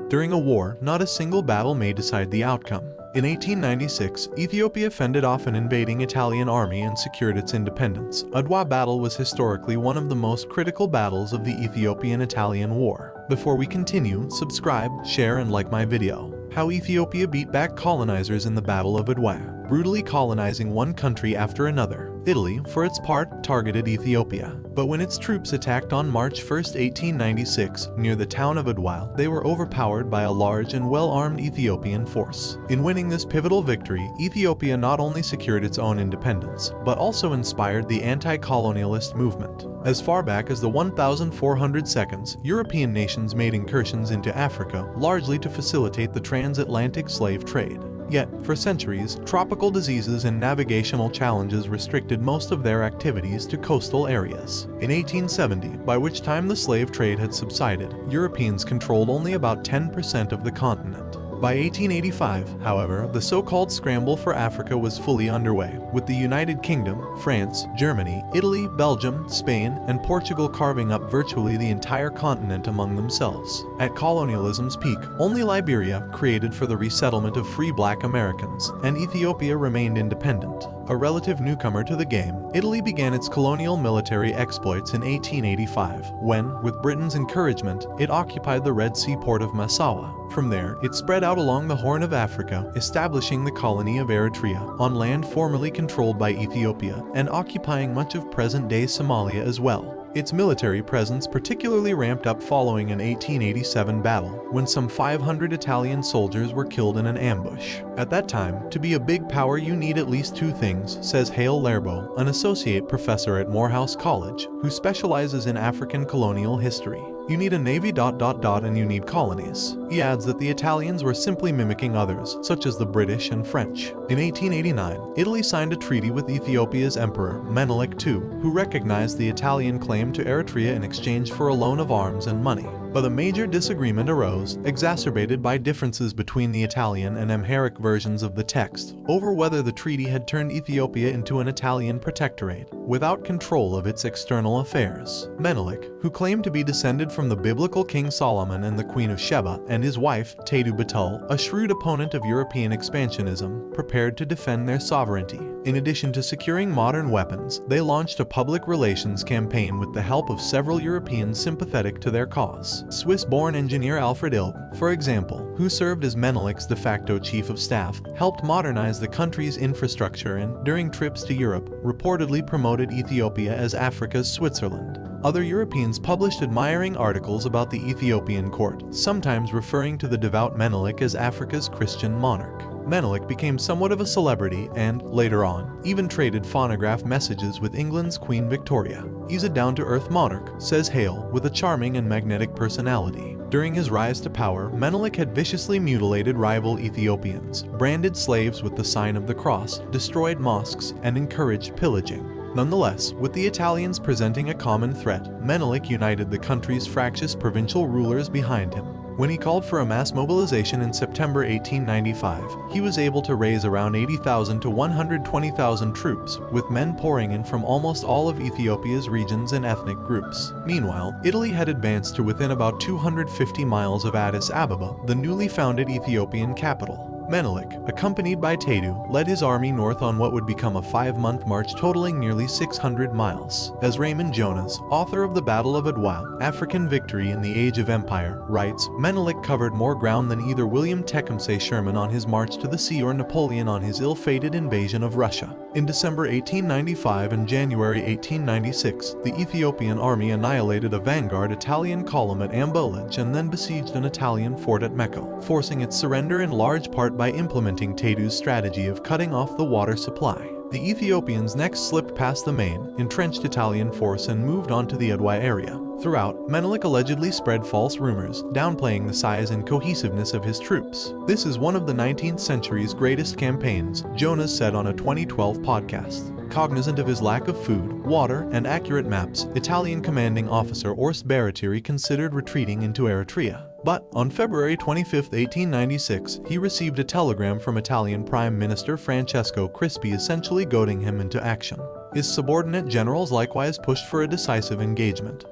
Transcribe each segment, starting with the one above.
During a war, not a single battle may decide the outcome. In 1896, Ethiopia fended off an invading Italian army and secured its independence. ADWA Battle was historically one of the most critical battles of the Ethiopian-Italian War. Before we continue, subscribe, share and like my video. How Ethiopia beat back colonizers in the Battle of ADWA, brutally colonizing one country after another. Italy, for its part, targeted Ethiopia. But when its troops attacked on March 1, 1896, near the town of ADWA, they were overpowered by a large and well-armed Ethiopian force. In winning this pivotal victory, Ethiopia not only secured its own independence, but also inspired the anti-colonialist movement. As far back as the 1400s, European nations made incursions into Africa, largely to facilitate the transatlantic slave trade. Yet, for centuries, tropical diseases and navigational challenges restricted most of their activities to coastal areas. In 1870, by which time the slave trade had subsided, Europeans controlled only about 10% of the continent. By 1885, however, the so-called scramble for Africa was fully underway, with the United Kingdom, France, Germany, Italy, Belgium, Spain, and Portugal carving up virtually the entire continent among themselves. At colonialism's peak, only Liberia, created for the resettlement of free black Americans, and Ethiopia remained independent. A relative newcomer to the game, Italy began its colonial military exploits in 1885, when, with Britain's encouragement, it occupied the Red Sea port of Massawa. From there, it spread out along the Horn of Africa, establishing the colony of Eritrea, on land formerly controlled by Ethiopia, and occupying much of present-day Somalia as well. Its military presence particularly ramped up following an 1887 battle, when some 500 Italian soldiers were killed in an ambush. At that time, to be a big power you need at least two things, says Hale Lerbo, an associate professor at Morehouse College, who specializes in African colonial history. You need a navy ... and you need colonies. He adds that the Italians were simply mimicking others, such as the British and French. In 1889, Italy signed a treaty with Ethiopia's emperor, Menelik II, who recognized the Italian claim to Eritrea in exchange for a loan of arms and money. But a major disagreement arose, exacerbated by differences between the Italian and Amharic versions of the text, over whether the treaty had turned Ethiopia into an Italian protectorate, without control of its external affairs. Menelik, who claimed to be descended from the biblical King Solomon and the Queen of Sheba, and his wife, ADWA Battle, a shrewd opponent of European expansionism, prepared to defend their sovereignty. In addition to securing modern weapons, they launched a public relations campaign with the help of several Europeans sympathetic to their cause. Swiss-born engineer Alfred Ilg, for example, who served as Menelik's de facto chief of staff, helped modernize the country's infrastructure and, during trips to Europe, reportedly promoted Ethiopia as Africa's Switzerland. Other Europeans published admiring articles about the Ethiopian court, sometimes referring to the devout Menelik as Africa's Christian monarch. Menelik became somewhat of a celebrity and, later on, even traded phonograph messages with England's Queen Victoria. He's a down-to-earth monarch, says Hale, with a charming and magnetic personality. During his rise to power, Menelik had viciously mutilated rival Ethiopians, branded slaves with the sign of the cross, destroyed mosques, and encouraged pillaging. Nonetheless, with the Italians presenting a common threat, Menelik united the country's fractious provincial rulers behind him. When he called for a mass mobilization in September 1895, he was able to raise around 80,000 to 120,000 troops, with men pouring in from almost all of Ethiopia's regions and ethnic groups. Meanwhile, Italy had advanced to within about 250 miles of Addis Ababa, the newly founded Ethiopian capital. Menelik, accompanied by ADWA, led his army north on what would become a 5-month march totaling nearly 600 miles. As Raymond Jonas, author of the Battle of ADWA, African Victory in the Age of Empire, writes, Menelik covered more ground than either William Tecumseh Sherman on his march to the sea or Napoleon on his ill-fated invasion of Russia. In December 1895 and January 1896, the Ethiopian army annihilated a vanguard Italian column at Ambolage and then besieged an Italian fort at Mecca, forcing its surrender in large part by implementing ADWA's strategy of cutting off the water supply. The Ethiopians next slipped past the main, entrenched Italian force and moved on to the ADWA area. Throughout, Menelik allegedly spread false rumors, downplaying the size and cohesiveness of his troops. This is one of the 19th century's greatest campaigns, Jonas said on a 2012 podcast. Cognizant of his lack of food, water, and accurate maps, Italian commanding officer Orst Baratieri considered retreating into Eritrea. But on February 25, 1896, he received a telegram from Italian Prime Minister Francesco Crispi essentially goading him into action. His subordinate generals likewise pushed for a decisive engagement.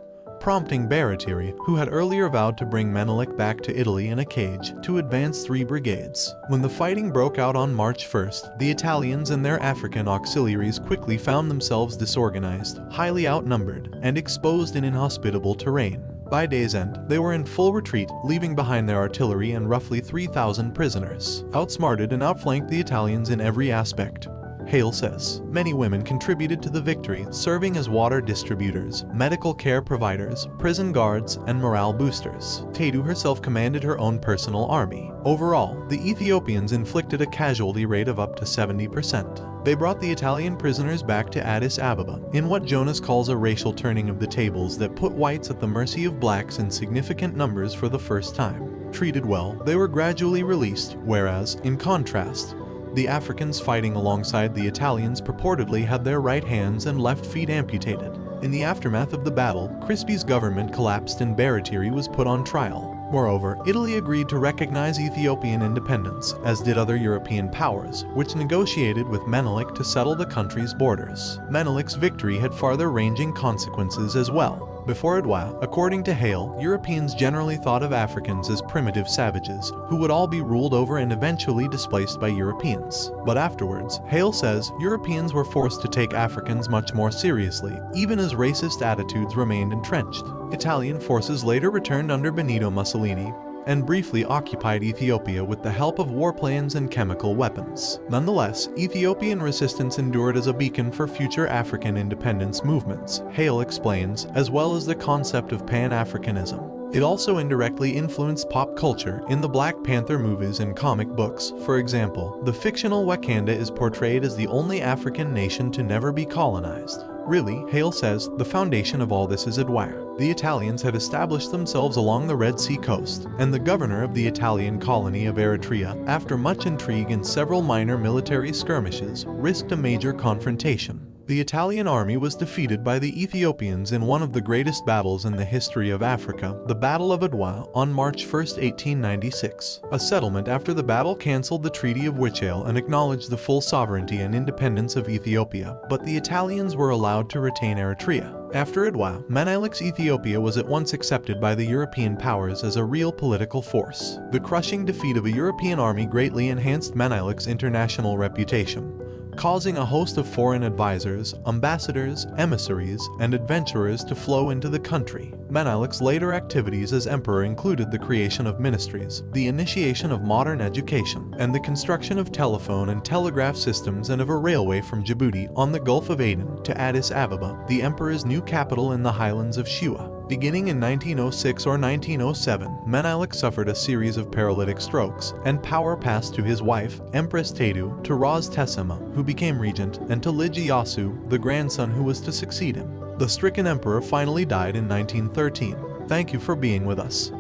prompting Baratieri, who had earlier vowed to bring Menelik back to Italy in a cage, to advance 3 brigades. When the fighting broke out on March 1st, the Italians and their African auxiliaries quickly found themselves disorganized, highly outnumbered, and exposed in inhospitable terrain. By day's end, they were in full retreat, leaving behind their artillery and roughly 3,000 prisoners. Outsmarted and outflanked the Italians in every aspect. Hale says, many women contributed to the victory, serving as water distributors, medical care providers, prison guards, and morale boosters. Tadu herself commanded her own personal army. Overall, the Ethiopians inflicted a casualty rate of up to 70%. They brought the Italian prisoners back to Addis Ababa, in what Jonas calls a racial turning of the tables that put whites at the mercy of blacks in significant numbers for the first time. Treated well, they were gradually released, whereas, in contrast, the Africans fighting alongside the Italians purportedly had their right hands and left feet amputated. In the aftermath of the battle, Crispy's government collapsed and Baratieri was put on trial. Moreover, Italy agreed to recognize Ethiopian independence, as did other European powers, which negotiated with Menelik to settle the country's borders. Menelik's victory had farther-ranging consequences as well. Before ADWA, according to Hale, Europeans generally thought of Africans as primitive savages, who would all be ruled over and eventually displaced by Europeans. But afterwards, Hale says, Europeans were forced to take Africans much more seriously, even as racist attitudes remained entrenched. Italian forces later returned under Benito Mussolini, and briefly occupied Ethiopia with the help of warplanes and chemical weapons. Nonetheless, Ethiopian resistance endured as a beacon for future African independence movements, Hale explains, as well as the concept of Pan-Africanism. It also indirectly influenced pop culture in the Black Panther movies and comic books. For example, the fictional Wakanda is portrayed as the only African nation to never be colonized. Really, Hale says, the foundation of all this is ADWA. The Italians had established themselves along the Red Sea coast, and the governor of the Italian colony of Eritrea, after much intrigue and several minor military skirmishes, risked a major confrontation. The Italian army was defeated by the Ethiopians in one of the greatest battles in the history of Africa, the Battle of ADWA, on March 1, 1896. A settlement after the battle cancelled the Treaty of Wichale and acknowledged the full sovereignty and independence of Ethiopia, but the Italians were allowed to retain Eritrea. After ADWA, Menelik's Ethiopia was at once accepted by the European powers as a real political force. The crushing defeat of a European army greatly enhanced Menelik's international reputation, causing a host of foreign advisors, ambassadors, emissaries, and adventurers to flow into the country. Menelik's later activities as emperor included the creation of ministries, the initiation of modern education, and the construction of telephone and telegraph systems and of a railway from Djibouti on the Gulf of Aden to Addis Ababa, the emperor's new capital in the highlands of Shua. Beginning in 1906 or 1907, Menelik suffered a series of paralytic strokes, and power passed to his wife, Empress Tadu, to Ras Tessema, who became regent, and to Liji Yasu, the grandson who was to succeed him. The stricken emperor finally died in 1913. Thank you for being with us.